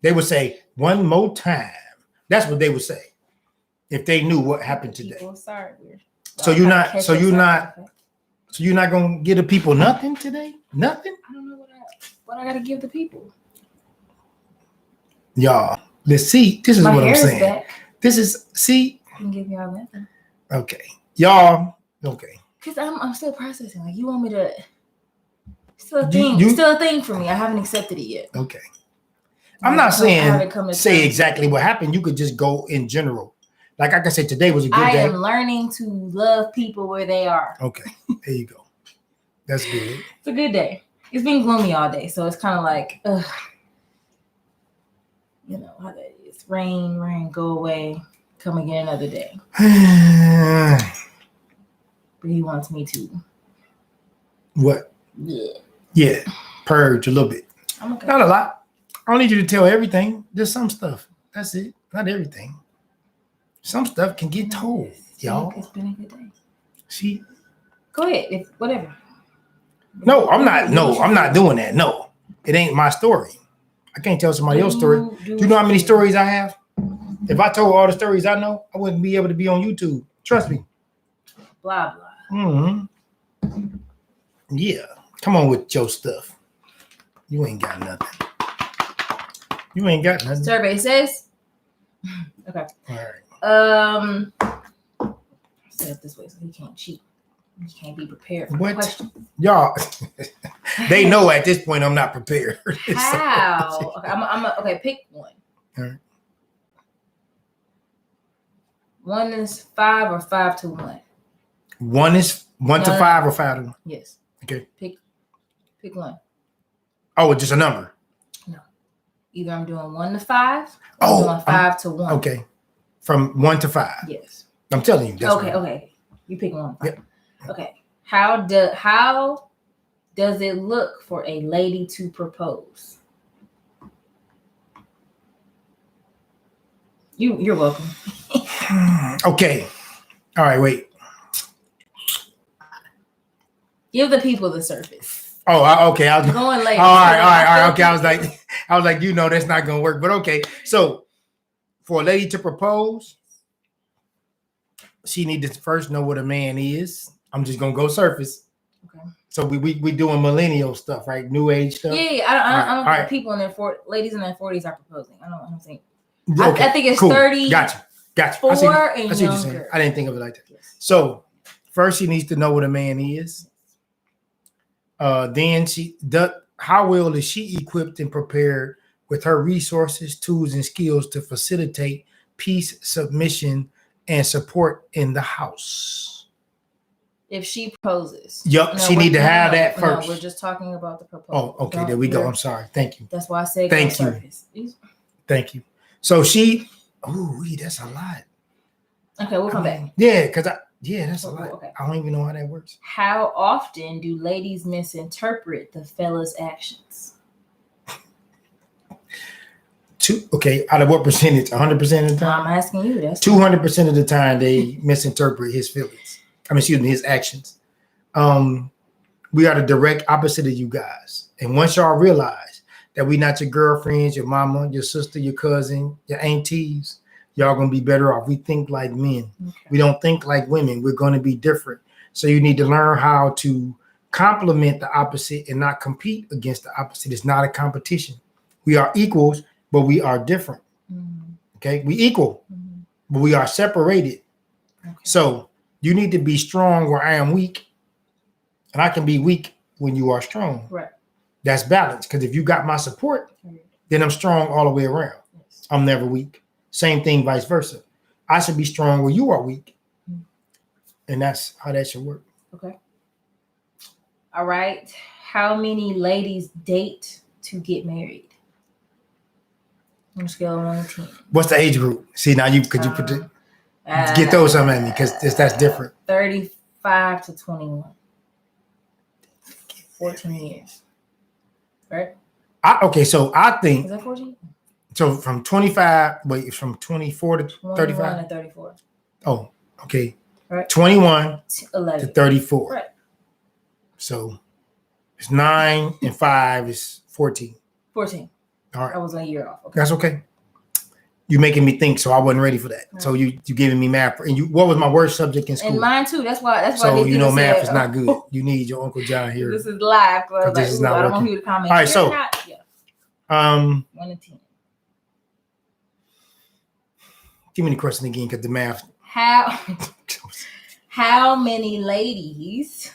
They would say one more time. That's what they would say if they knew what happened today. Sorry. So you're not gonna give the people nothing today? Nothing? I don't know what I gotta give the people. Y'all, let's see. This is what I'm saying. Back. This is I can give y'all nothing. Okay. Y'all, okay. Because I'm still processing. Like, you want me to still a thing. It's still a thing for me. I haven't accepted it yet. Okay. I'm not saying say exactly what happened. You could just go in general. Like I can say today was a good day. I am learning to love people where they are. Okay. There you go. That's good. It's a good day. It's been gloomy all day. So it's kind of like, you know how that is. Rain, go away. Come again another day. But he wants me to. What? Yeah. Purge a little bit. I'm okay. Not a lot. I don't need you to tell everything. Just some stuff. That's it. Not everything. Some stuff can get told, y'all. It's been a good day. See? Go ahead. Whatever. No, I'm not doing that. No. It ain't my story. I can't tell somebody else's story. Do you know how many stories I have? If I told all the stories I know, I wouldn't be able to be on YouTube. Trust me. Blah, blah. Mm-hmm. Yeah. Come on with your stuff. You ain't got nothing. You ain't got nothing. Survey says. Okay. All right. Set it this way so he can't cheat. He can't be prepared for what? questions. Y'all, they know at this point I'm not prepared. How? Okay, pick one. All right. 1 is 5 or 5 to 1? 1 is 1 to 5 or 5 to 1? Yes. Okay. Pick one. Oh, it's just a number. No. Either I'm doing 1 to 5 or I'm doing 5 to 1. Okay. From 1 to 5. Yes. I'm telling you. That's okay. You pick 1. Yep. Okay. How does it look for a lady to propose? You're welcome. Okay. All right, wait. Give the people the surface. Oh, okay. I was going later. All right. Okay. I was like, that's not gonna work. But okay. So for a lady to propose, she needs to first know what a man is. I'm just gonna go surface. Okay. So we doing millennial stuff, right? New age stuff. Yeah. I don't think people in their ladies in their 40s are proposing. I'm saying. Okay, I think it's cool. 30. Gotcha. 4 and younger. I didn't think of it like that. Yes. So first, she needs to know what a man is. Then how well is she equipped and prepared with her resources, tools, and skills to facilitate peace, submission, and support in the house? If she proposes. Yep, she need to have that first. No, we're just talking about the proposal. Oh, okay, there we go. I'm sorry. Thank you. That's why I said thank you. Surface. Thank you. So that's a lot. Okay, we'll come back. Yeah, that's a lot. Okay. I don't even know how that works. How often do ladies misinterpret the fella's actions? Out of what percentage? 100% of the time? I'm asking you. That's 200% of the time they misinterpret his feelings. His actions. We are the direct opposite of you guys. And once y'all realize that we not your girlfriends, your mama, your sister, your cousin, your aunties, y'all gonna be better off. We think like men. Okay. We don't think like women. We're gonna be different. So you need to learn how to complement the opposite and not compete against the opposite. It's not a competition. We are equals, but we are different. Mm-hmm. Okay, we equal, but we are separated. Okay. So you need to be strong where I am weak, and I can be weak when you are strong. Right. That's balance. Because if you got my support, then I'm strong all the way around. Yes. I'm never weak. Same thing, vice versa. I should be strong where you are weak. And that's how that should work. Okay. All right. How many ladies date to get married? On a scale of 1 to 10. What's the age group? See, now could you put get those some at me because that's different. 35 to 21. 14 years. Right? So I think. Is that 14? So from 24 to 35? To 34. Oh, okay. Right. 21 11. to 34. Right. So it's 9 and 5 is 14. 14. All right. I was a year off. Okay. That's okay. You making me think, so I wasn't ready for that. Right. So you giving me math, and what was my worst subject in school? And mine too. That's why. So you know math is not good. You need your Uncle John here. This is live. But this is not I don't working. want you to comment. All right, so Yeah. 1 to 10. Give me the question again, because the math. How many ladies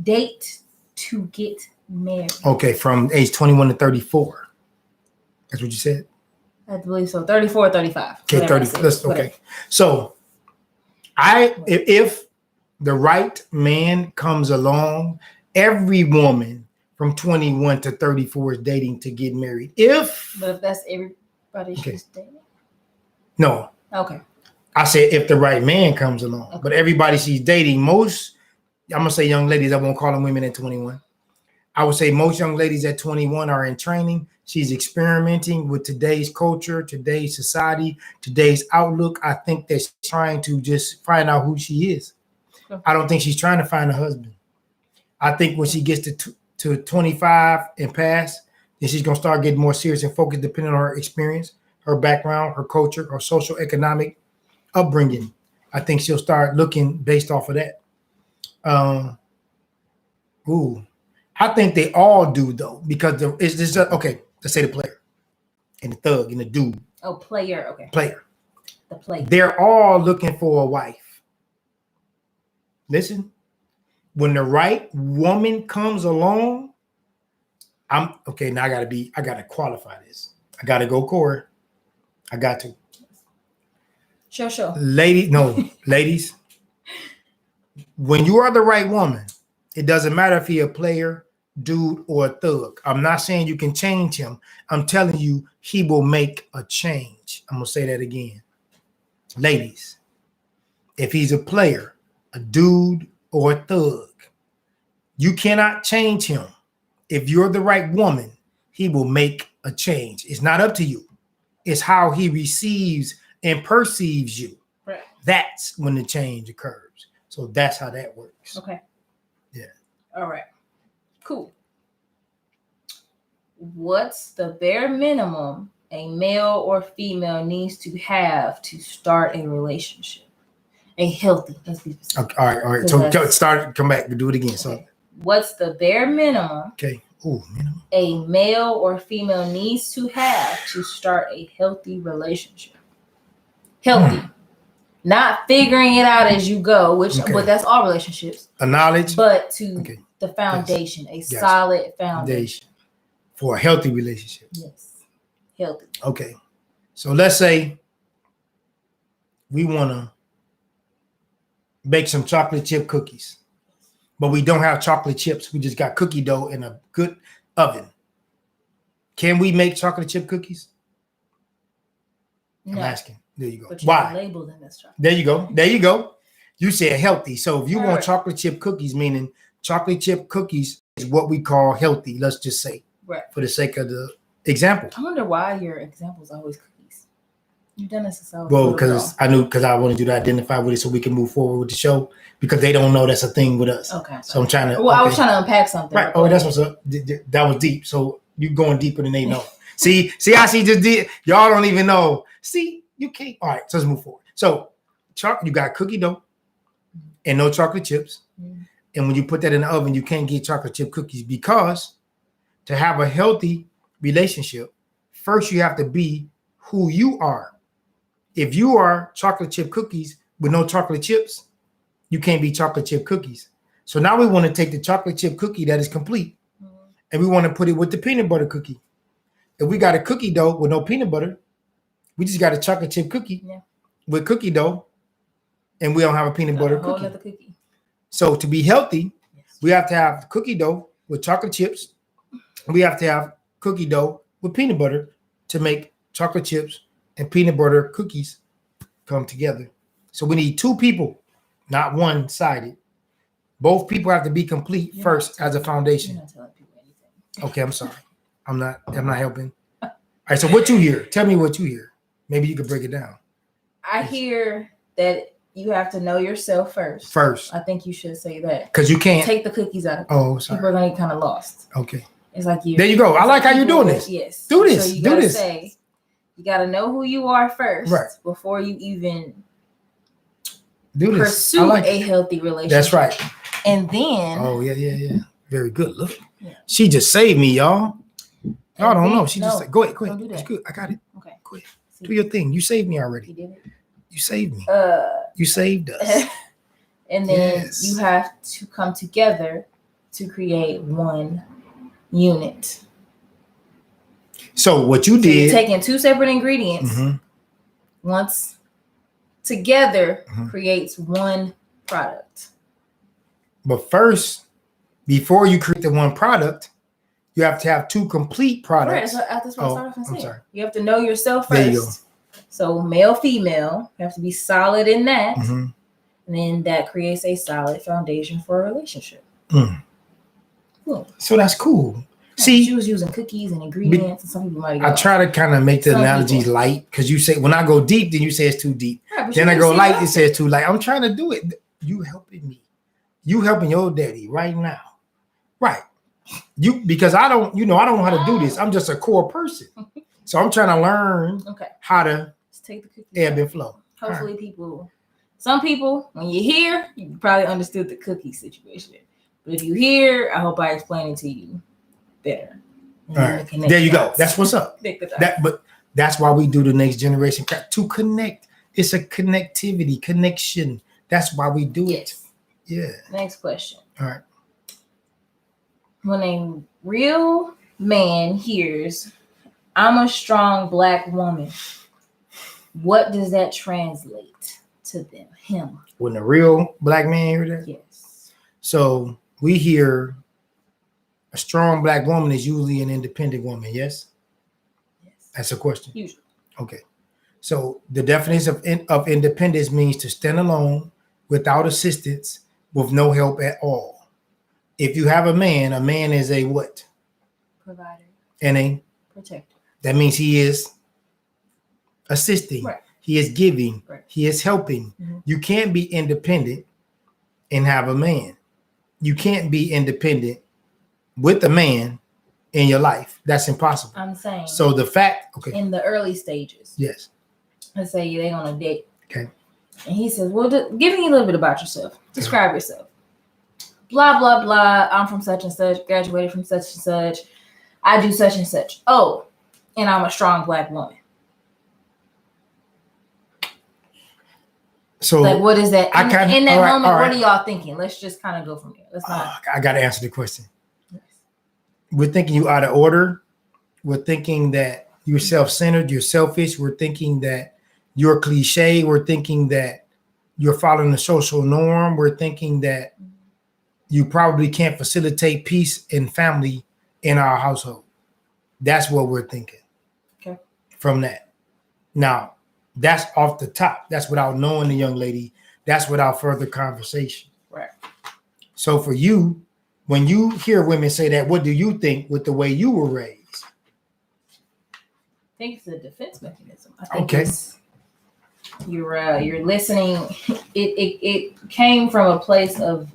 date to get married? Okay, from age 21 to 34. That's what you said? I believe so. 34, 35. Okay, 30. Okay. So if the right man comes along, every woman from 21 to 34 is dating to get married. But if that's everybody she's dating? No. Okay. I said if the right man comes along. Okay. But everybody she's dating, most, I'm going to say young ladies, I won't call them women at 21. I would say most young ladies at 21 are in training. She's experimenting with today's culture, today's society, today's outlook. I think that she's trying to just find out who she is. Okay. I don't think she's trying to find a husband. I think when she gets to 25 and past, then she's going to start getting more serious and focused depending on her experience, her background, her culture, her social economic upbringing. I think she'll start looking based off of that. I think they all do though, because it's just okay. Let's say the player and the thug and the dude. Oh, player. Okay. Player. The player. They're all looking for a wife. Listen, when the right woman comes along, I'm okay. Now I gotta qualify this. I gotta go Corey. I got to. Sure. Ladies. When you are the right woman, it doesn't matter if he's a player, dude, or a thug. I'm not saying you can change him. I'm telling you, he will make a change. I'm going to say that again. Ladies, if he's a player, a dude, or a thug, you cannot change him. If you're the right woman, he will make a change. It's not up to you. It's how he receives and perceives you. Right. That's when the change occurs. So that's how that works. Okay. Yeah. All right. Cool. What's the bare minimum a male or female needs to have to start a relationship? A healthy, let's be specific. Okay, all right. So come back and do it again. Okay. So what's the bare minimum? Okay. Minimum. A male or female needs to have to start a healthy relationship. Healthy. Not figuring it out as you go, but that's all relationships. A knowledge. But the foundation, solid foundation. For a healthy relationship. Yes. Healthy. Okay. So let's say we want to bake some chocolate chip cookies, but we don't have chocolate chips. We just got cookie dough in a good oven. Can we make chocolate chip cookies? No. I'm asking. There you go. But you Why? Label them as chocolate. There you go. You said healthy. So if you want chocolate chip cookies, meaning chocolate chip cookies is what we call healthy, let's just say. Right. For the sake of the example. I wonder why your example is always cookies. You've done this so well, because I wanted you to identify with it so we can move forward with the show, because they don't know that's a thing with us. Okay. So I'm trying to. Well, I was trying to unpack something. Right. Oh, that's what's up. That was deep. So you going deeper than they know. See how she just did. Y'all don't even know. See, you can't. All right. So let's move forward. So you got cookie dough and no chocolate chips. Mm-hmm. And when you put that in the oven, you can't get chocolate chip cookies, because to have a healthy relationship, first you have to be who you are. If you are chocolate chip cookies with no chocolate chips, you can't be chocolate chip cookies. So now we want to take the chocolate chip cookie that is complete, and we want to put it with the peanut butter cookie. If we got a cookie dough with no peanut butter, we just got a chocolate chip cookie with cookie dough, and we don't have a peanut butter cookie. So to be healthy, we have to have cookie dough with chocolate chips. We have to have cookie dough with peanut butter to make chocolate chips and peanut butter cookies come together. So we need two people, not one-sided. Both people have to be complete first as a foundation. You're not telling people anything. Okay, I'm sorry. I'm not helping. All right, so what you hear? Tell me what you hear. Maybe you could break it down. I hear that you have to know yourself first. I think you should say that. Because you can't take the cookies out of it. Oh, sorry. People are going to get kind of lost. Okay. It's like you. There you go. I like how you're doing this. Yes. Do this. So you do gotta this. say, you gotta know who you are first, Right. before you even Do this. pursue like a healthy relationship. That's right. And then. Oh yeah. Very good. Look, Yeah. she just saved me, y'all. Y'all don't know. She no, just said, "Go ahead, don't do that. It's good. I got it. Okay. Go ahead. Do your thing. You saved me already. You did it. You saved me. Uh. You saved us. And then Yes. you have to come together to create one unit. So what you So did? you're taking two separate ingredients. Mhm. Once together Mhm. creates one product. But first, before you create the one product, you have to have two complete products. Right, that's what I started from I'm saying. sorry. You have to know yourself There you first. So male, female, you have to be solid in that. Mhm. And then that creates a solid foundation for a relationship. Mm. Cool. So that's cool. Yeah, See, she was using cookies and ingredients, and some people might go. I try to kind of make the Some analogies people. light because you say when I go deep, then you say it's too deep. Right, but Then you I go see light, what it says too light. I'm trying to do it. You helping me. You helping your daddy right now. Right. You because I don't know how to do this. I'm just a core person. So I'm trying to learn Okay. how to Let's take the cookies. ebb and flow. Hopefully some people, when you hear, you probably understood the cookie situation. But if you hear, I hope I explained it to you better. All right. There you go. That's what's up. But that's why we do the next generation to connect. It's a connectivity, connection. That's why we do it. Yeah. Next question. All right. When a real man hears, "I'm a strong Black woman," what does that translate to him? When a real Black man hear that? Yes. So we hear a strong Black woman is usually an independent woman, yes? Yes. That's a question. Usually. Okay. So the definition of independence means to stand alone without assistance, with no help at all. If you have a man is a what? Provider. And a protector. That means he is assisting. Right. He is giving. Right. He is helping. Mm-hmm. You can't be independent and have a man. You can't be independent with a man in your life. That's impossible. I'm saying. So the fact, okay. In the early stages. Yes. Let's say they're on a date. Okay. And he says, "Well, give me a little bit about yourself. Describe yourself. Blah, blah, blah. I'm from such and such, graduated from such and such. I do such and such. Oh, and I'm a strong Black woman." So like, what is that? In that moment, all right. What are y'all thinking? Let's just kind of go from there. Let's not. I got to answer the question. Yes. We're thinking you out of order. We're thinking that you're self-centered, you're selfish. We're thinking that you're cliche. We're thinking that you're following the social norm. We're thinking that you probably can't facilitate peace and family in our household. That's what we're thinking. Okay. From that. Now, that's off the top. That's without knowing the young lady. That's without further conversation. Right. So for you, when you hear women say that, what do you think with the way you were raised? I think it's a defense mechanism. I think you're listening. It came from a place of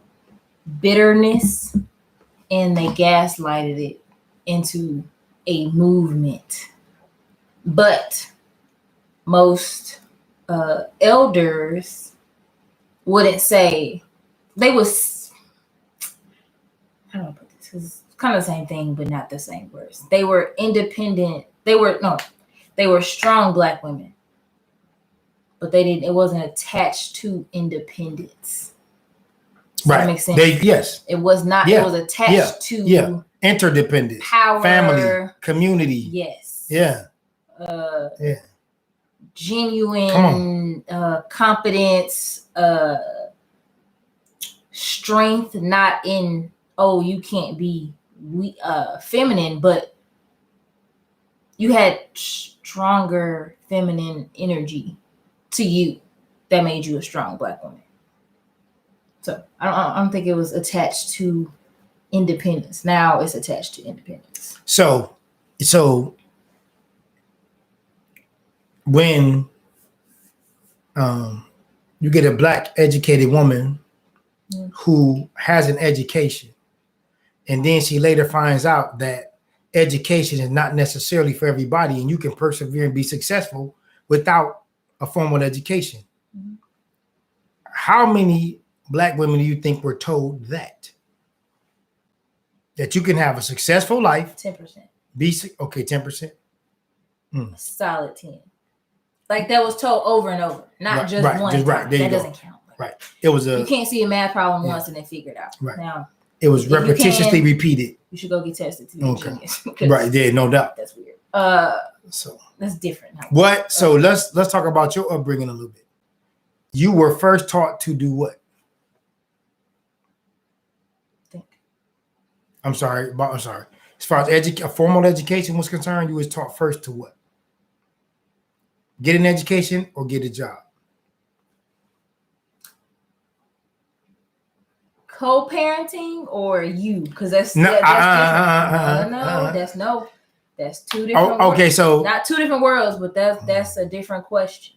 bitterness, and they gaslighted it into a movement. But most elders wouldn't say, they was, how do I put this? 'Cause it's kind of the same thing, but not the same words. They were independent. They were strong Black women, but it wasn't attached to independence. Does that make sense? Yes. It was not. Yeah. It was attached to interdependence, power, family, community. Yes. Yeah. Genuine competence, strength, not in, oh, you can't be feminine, but you had stronger feminine energy to you that made you a strong Black woman. So I don't think it was attached to independence. Now it's attached to independence. So when you get a Black educated woman who has an education, And then she later finds out that education is not necessarily for everybody, and you can persevere and be successful without a formal education. Mm-hmm. How many Black women do you think were told that you can have a successful life? 10%. Okay, 10%. Solid 10. Like that was told over and over, not just one time. Right. There that you go. doesn't count. Right. It was you can't see a math problem once and then figure it out. Right. Now it was repetitiously repeated. You should go get tested to be a genius. Right. Yeah, no doubt. That's weird. So that's different. What? So let's talk about your upbringing a little bit. You were first taught to do what? I'm sorry. As far as formal education was concerned, you was taught first to what? Get an education or get a job? Co-parenting or you? Because that's different. That's two different. Okay, worlds. so not two different worlds, but that's a different question.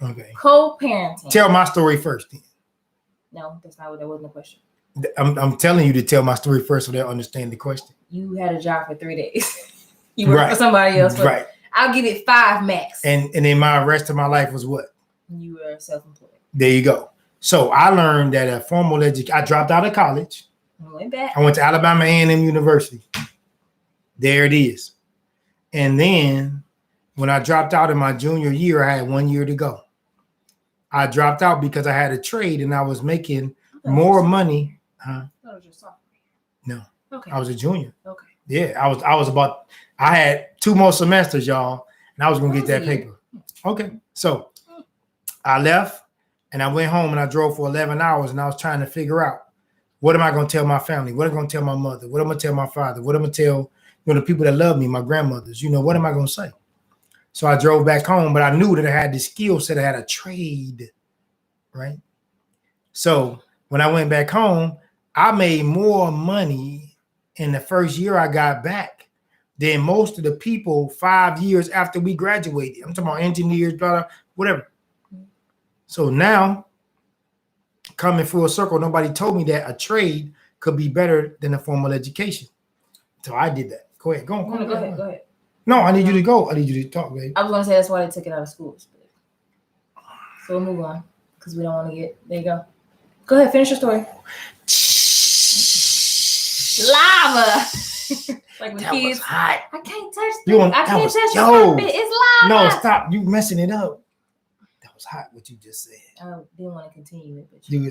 Okay. Co-parenting. Tell my story first. Then. No, that wasn't the question. I'm telling you to tell my story first so they'll understand the question. You had a job for 3 days. You worked for somebody else. Right. I'll give it 5 max. And then my rest of my life was what? You were self-employed. There you go. So I learned that a formal education. I dropped out of college. I went to Alabama A&M University. There it is. And then when I dropped out in my junior year, I had 1 year to go. I dropped out because I had a trade and I was making more money. Huh? That was your sophomore year. No. Okay. I was a junior. Okay. Yeah, I had 2 more semesters, y'all, and I was gonna get that paper. Okay. So I left and I went home and I drove for 11 hours and I was trying to figure out what am I gonna tell my family? What am I gonna tell my mother? What am I gonna tell my father? What am I gonna tell the people that love me, my grandmothers? What am I gonna say? So I drove back home, but I knew that I had the skill set, I had a trade, right? So when I went back home, I made more money in the first year I got back than most of the people 5 years after we graduated. I'm talking about engineers, blah, blah, whatever. So now, coming full circle, nobody told me that a trade could be better than a formal education. So I did that. Go ahead. Go ahead. No, I need you to go. I need you to talk, baby. I was going to say that's why they took it out of schools. So we'll move on because we don't want to get... There you go. Go ahead. Finish your story. Lava. Like when that kids... was hot. I can't touch this. I can't touch the carpet. It's lava. No, stop. You messing it up. That was hot what you just said. I didn't want to continue it.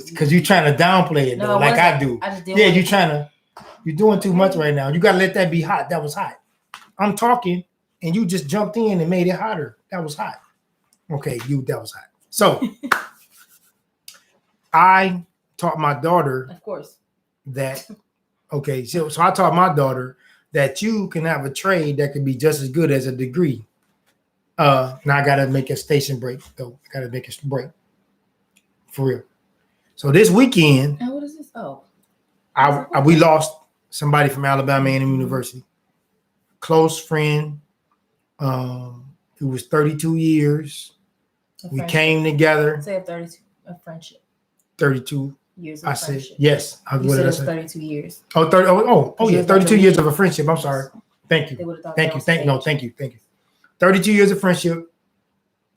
Because you're trying to downplay it, though, like I do. I just didn't you're doing too much right now. You got to let that be hot. That was hot. I'm talking, and you just jumped in and made it hotter. That was hot. Okay, that was hot. So, I taught my daughter, of course, that. Okay, so I taught my daughter that you can have a trade that could be just as good as a degree. Now I gotta make a station break, though. I gotta make a break for real. So this weekend, and what is this? Oh, we lost somebody from Alabama A&M University. Close friend, who was 32 years. We came together. Say 32, a friendship. 32 years of friendship. Said, yes. You said it was 32 years. Oh, 32 years of a friendship. I'm sorry. Thank you. Thank you. 32 years of friendship.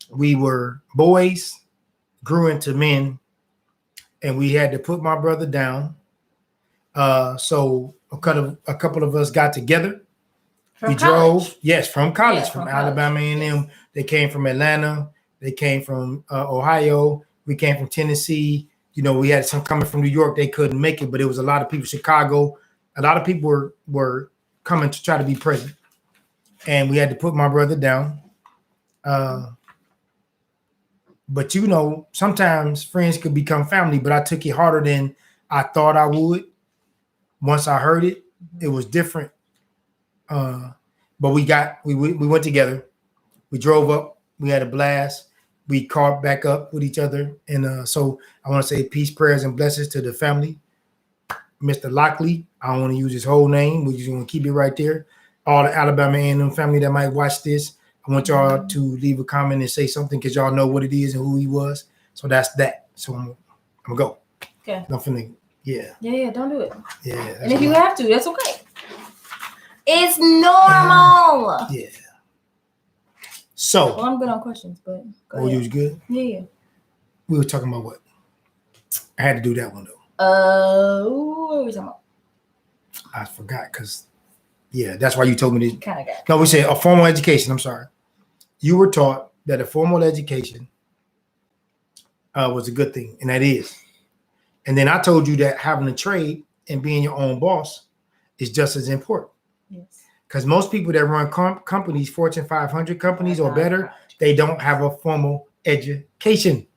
We were boys, grew into men, and we had to put my brother down. So a couple of us got together. From college? Drove, yes, from college, Yeah, from Alabama A&M. Yes. They came from Atlanta. They came from Ohio. We came from Tennessee. We had some coming from New York. They couldn't make it, but it was a lot of people. Chicago. A lot of people were coming to try to be present, and we had to put my brother down. But sometimes friends could become family. But I took it harder than I thought I would. Once I heard it, it was different. But we went together. We drove up. We had a blast. We caught back up with each other. And so I want to say peace, prayers, and blessings to the family. Mr. Lockley, I don't want to use his whole name. We're just going to keep it right there. All the Alabama A&M family that might watch this, I want y'all to leave a comment and say something because y'all know what it is and who he was. So that's that. So I'm going to go. Okay. I'm finna Yeah. Yeah, don't do it. Yeah. And if you have to, that's okay. It's normal. Yeah. So. Well, I'm good on questions, but go ahead. You was good? Yeah. We were talking about what? I had to do that one though. What were we talking about? I forgot because, yeah, that's why you told me to. Kind of got. No, we said a formal education. I'm sorry. You were taught that a formal education was a good thing, and that is. And then I told you that having a trade and being your own boss is just as important. Yes. Because most people that run companies, Fortune 500 companies or better, they don't have a formal education,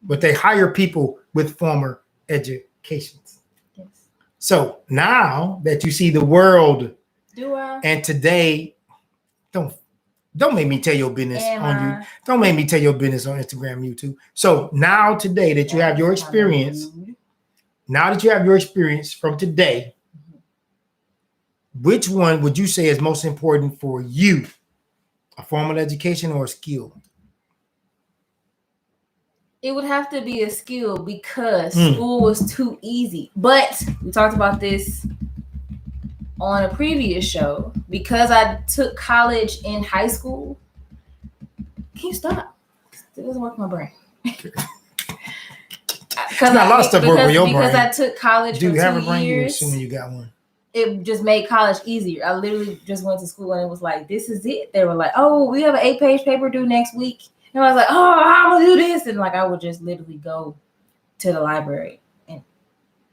but they hire people with formal educations. Yes. So now that you see the world, do I? And today, don't make me tell your business on you. Don't make me tell your business on Instagram, YouTube. So now today that you have your experience, from today, which one would you say is most important for you? A formal education or a skill? It would have to be a skill because school was too easy. But we talked about this on a previous show. Because I took college in high school. Can you stop? It doesn't work my brain. Because a lot of stuff work with your brain. Because I took college for 2 years. Do you have a brain? You're assuming you got one. It just made college easier. I literally just went to school and it was like, this is it. They were like, oh, we have an 8-page paper due next week. And I was like, oh, I'm going to do this. And like, I would just literally go to the library and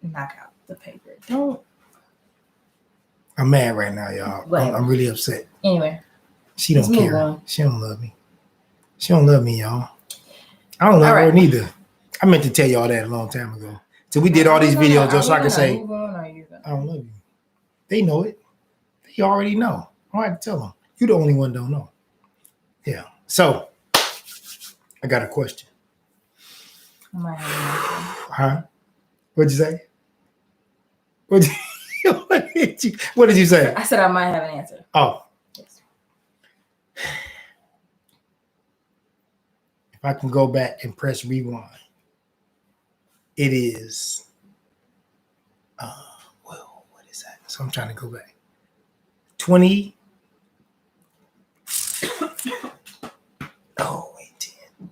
knock out the paper. I'm mad right now, y'all. I'm really upset. Anyway. She don't care. She don't love me. She don't love me, y'all. I don't love her neither. I meant to tell y'all that a long time ago. So we did all these videos just so I can say, I don't love you. They know it. They already know. I don't have to tell them. You're the only one don't know. Yeah. So I got a question. Huh? What'd you say? What did you say? I said I might have an answer. Oh. Yes. If I can go back and press rewind, it is what is that? So I'm trying to go back. 20. Oh, wait, 10.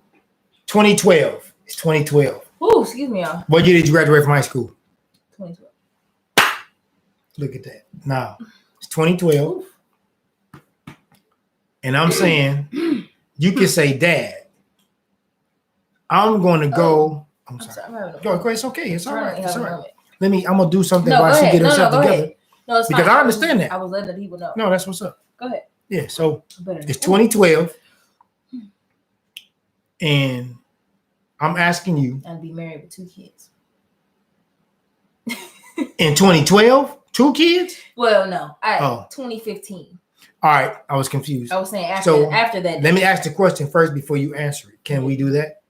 2012. It's 2012. Ooh, excuse me, y'all. What year did you graduate from high school? 2012. Look at that. Now, it's 2012. Oof. And I'm saying, you can say, Dad, I'm going to go. I'm sorry. Go, it's okay. It's all right. It's all right. I'm going to do something while she get herself together. No, it's because fine. I understand that. I was letting the people know. No, that's what's up. Go ahead. Yeah, so it's 2012. And I'm asking you. I'd be married with 2 kids. In 2012? 2 kids? Well, no. 2015. All right. I was confused. I was saying after that. Let me ask the question first before you answer it. Can we do that?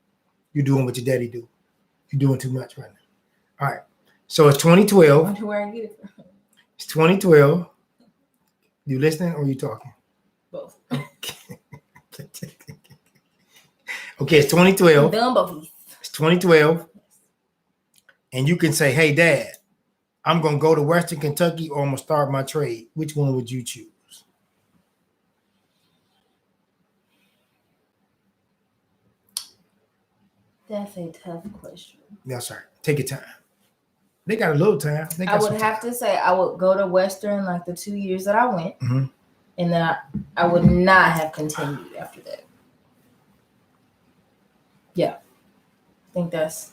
You're doing what your daddy do. You're doing too much right now. All right. So it's 2012. I wonder where I get it from. It's 2012. You listening or you talking? Both. Okay, it's 2012. Both. It's 2012. And you can say, hey, Dad, I'm going to go to Western Kentucky or I'm going to start my trade. Which one would you choose? That's a tough question. That's right. Take your time. They got a little time. I would have to say I would go to Western like the 2 years that I went. Mm-hmm. And then I would not have continued after that. Yeah. I think that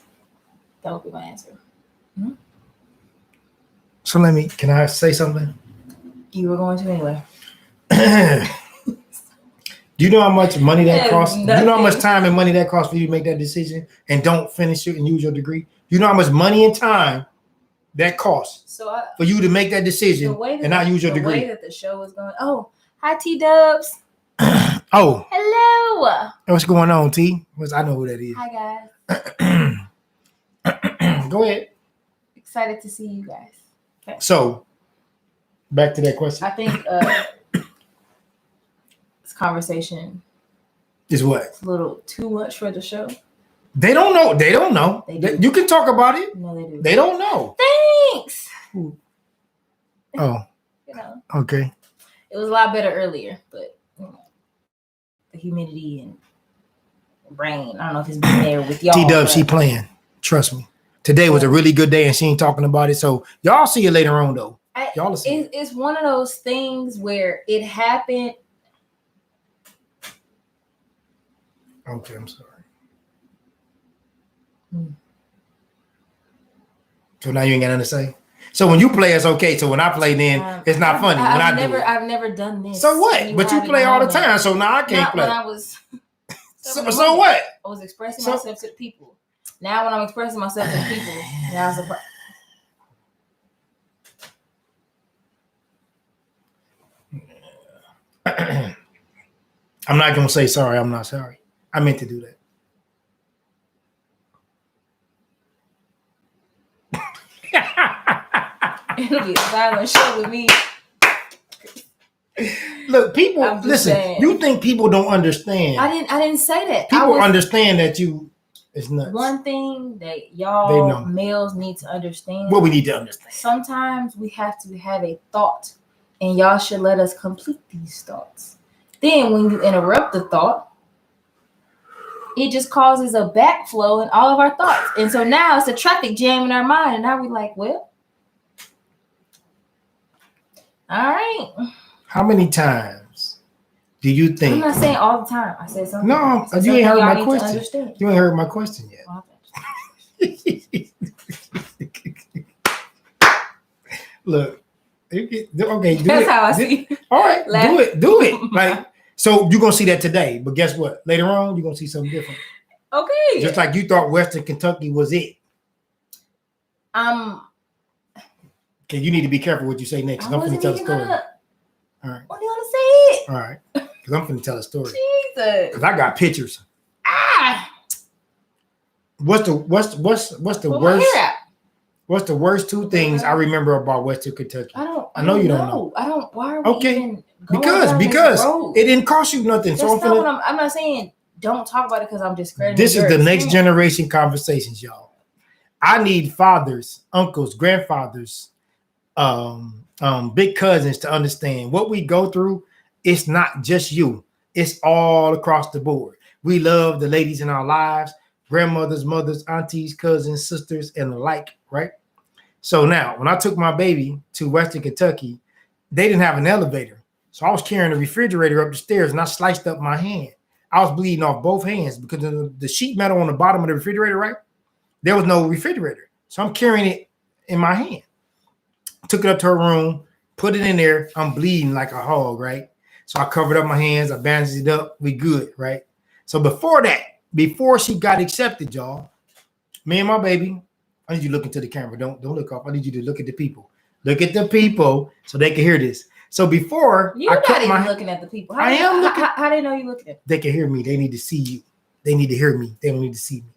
would be my answer. Mm-hmm. So can I say something? You were going to anyway. Do you know how much money that costs? Do you know how much time and money that costs for you to make that decision and don't finish it and use your degree? Do you know how much money and time that costs for you to make that decision and not use your degree? The way that the show is going. Oh, hi, T-Dubs. Oh. Hello. What's going on, T? I know who that is. Hi, guys. Go ahead. Excited to see you guys. Okay. So, back to that question. I think this conversation is what? It's a little too much for the show. They don't know. They don't know. You can talk about it. No, they do. They don't know. Thanks. Oh. You know. Okay. It was a lot better earlier, but the humidity and rain. I don't know if it's been there with y'all. T-Dub, she playing. Trust me. Today was a really good day and she ain't talking about it. So y'all see it later on though. Y'all see it. It's one of those things where it happened. Okay, I'm sorry. So now you ain't got nothing to say? So when you play, it's okay. So when I play, then it's not funny. I've never done this. So what? But you play all the time. So now I can't play. When I was. So what? I was expressing myself to the people. Now when I'm expressing myself to the people, now it's a I'm not gonna say sorry. I'm not sorry. I meant to do that. It'll be a silent show with me. Look, people, listen. Saying. You think people don't understand? I didn't say that. People understand that you. It's nuts. One thing that y'all males need to understand. What we need to understand. Sometimes we have to have a thought, and y'all should let us complete these thoughts. Then, when you interrupt the thought, it just causes a backflow in all of our thoughts, and so now it's a traffic jam in our mind, and now we're like, well, all right. How many times do you think? I'm not saying all the time. I said something. No, you ain't heard my question. You ain't heard my question yet. Look, okay, that's how I see. All right, do it. Like, so you're gonna see that today, but guess what? Later on, you're gonna see something different. Okay. Just like you thought Western Kentucky was it. Okay, you need to be careful what you say next. I'm going to tell a story. All right. What do you want to say? All right. Because I'm going to tell a story. Jesus. Because I got pictures. What's the worst? What's the worst two things I remember about Western Kentucky? I know you don't know. I don't. Why are we even going because it didn't cost you nothing. That's not what I'm not saying. Don't talk about it because I'm discrediting. This is the next generation conversations, y'all. I need fathers, uncles, grandfathers, big cousins to understand what we go through. It's not just you. It's all across the board. We love the ladies in our lives, grandmothers, mothers, aunties, cousins, sisters, and the like, right? So now, when I took my baby to Western Kentucky, they didn't have an elevator. So I was carrying a refrigerator up the stairs, and I sliced up my hand. I was bleeding off both hands because of the sheet metal on the bottom of the refrigerator, right? There was no refrigerator. So I'm carrying it in my hand. Took it up to her room, put it in there. I'm bleeding like a hog, right? So I covered up my hands. I bandaged it up. We good, right? So before she got accepted, y'all, me and my baby, I need you to look into the camera. Don't look up. I need you to look at the people. Look at the people so they can hear this. So before you're not even looking at the people. How do they know you're looking at them? They can hear me. They need to see you. They need to hear me. They don't need to see me.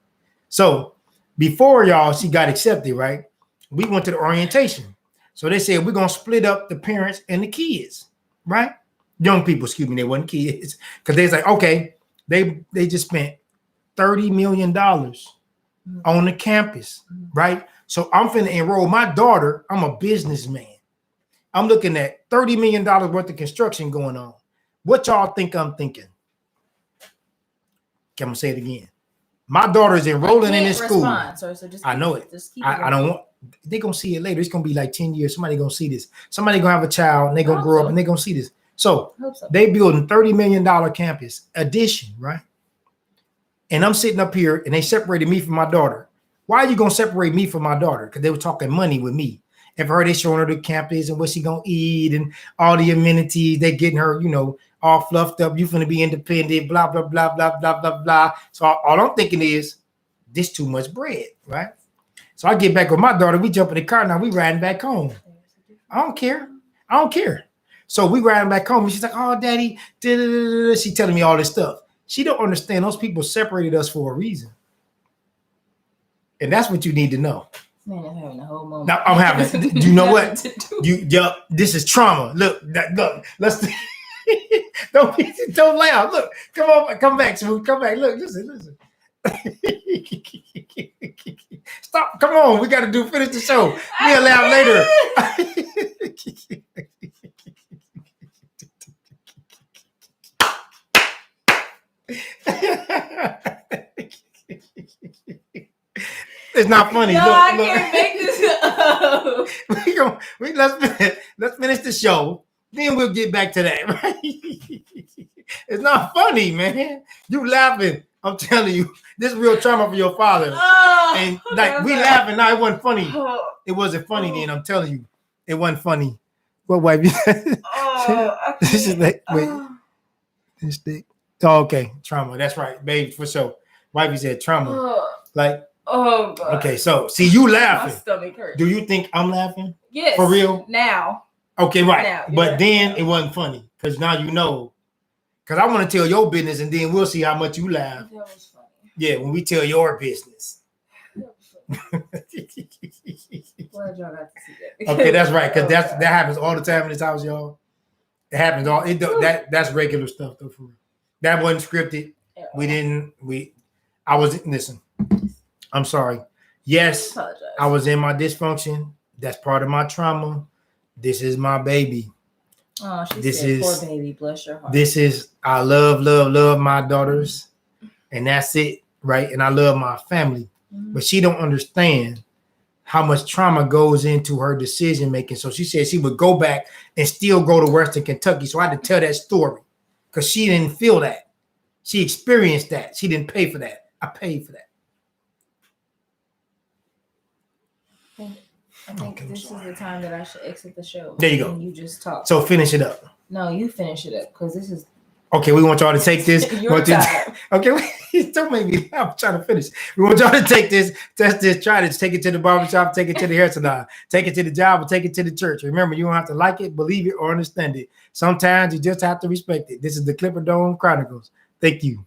So before y'all, she got accepted, right? We went to the orientation. So they said, we're going to split up the parents and the kids, right? Young people, excuse me, they weren't kids. Because they was like, okay, they just spent $30 million on the campus, right? So I'm finna enroll my daughter. I'm a businessman. I'm looking at $30 million worth of construction going on. What y'all think I'm thinking? I'm going to say it again. My daughter is enrolling in this school. So just I know it. I don't want. They're going to see it later. It's going to be like 10 years. Somebody going to see this. Somebody going to have a child and they're going to grow up and they're going to see this. So they building $30 million campus addition, right? And I'm sitting up here and they separated me from my daughter. Why are you going to separate me from my daughter? Because they were talking money with me. And for her, they showing her the campus and what she going to eat and all the amenities. They getting her, all fluffed up. You finna be independent, blah, blah, blah, blah, blah, blah, blah. So all I'm thinking is this too much bread, right? So I get back with my daughter. We jump in the car. Now we riding back home. I don't care. So we riding back home. And she's like, oh, daddy. She telling me all this stuff. She don't understand. Those people separated us for a reason. And that's what you need to know. Man, I'm having a whole moment. Now I'm having, you know what? This is trauma. Look, let's don't laugh. Look, come back, Smooth. Come back. Look, listen. Stop. Come on. We got to finish the show. We'll laugh later. It's not funny. No, Look, I look. can't make this up. Let's finish the show. Then we'll get back to that. Right? It's not funny, man. You laughing. I'm telling you, this is real trauma for your father. Oh, And like we laughing now, it wasn't funny. It wasn't funny then. I'm telling you, it wasn't funny. What wife? This is like wait. This thing. Oh, okay, trauma. That's right, baby, for sure. Wifey said trauma. Like, oh God. Okay, so see you My laughing. stomach hurts. Do you think I'm laughing? Yes. For real? Now. Okay, right. Now, But yeah. then it wasn't funny because now you know. Because I want to tell your business and then we'll see how much you laugh. That was funny. Yeah, when we tell your business. That was funny. Glad y'all got to see that. Okay, that's right. Because Oh, that happens all the time in this house, y'all. It happens all. That's regular stuff though. For real. That wasn't scripted. I was listen. I'm sorry. Yes, I was in my dysfunction. That's part of my trauma. This is my baby. Oh, she said, poor baby, bless your heart. This is I love my daughters, and that's it, right? And I love my family, but she don't understand how much trauma goes into her decision making. So she said she would go back and still go to Western Kentucky. So I had to tell that story because she didn't feel that. She experienced that. She didn't pay for that. I paid for that. I think this is the time that I should exit the show. There you go. And you just talk. So finish it up. No, you finish it up because this is. Okay, we want y'all to take this. Your time. Okay, don't make me laugh. I'm trying to finish. We want y'all to take this, test this, try this, take it to the barbershop, take it to the hair salon, take it to the job, or take it to the church. Remember, you don't have to like it, believe it, or understand it. Sometimes you just have to respect it. This is the Clipper Dome Chronicles. Thank you.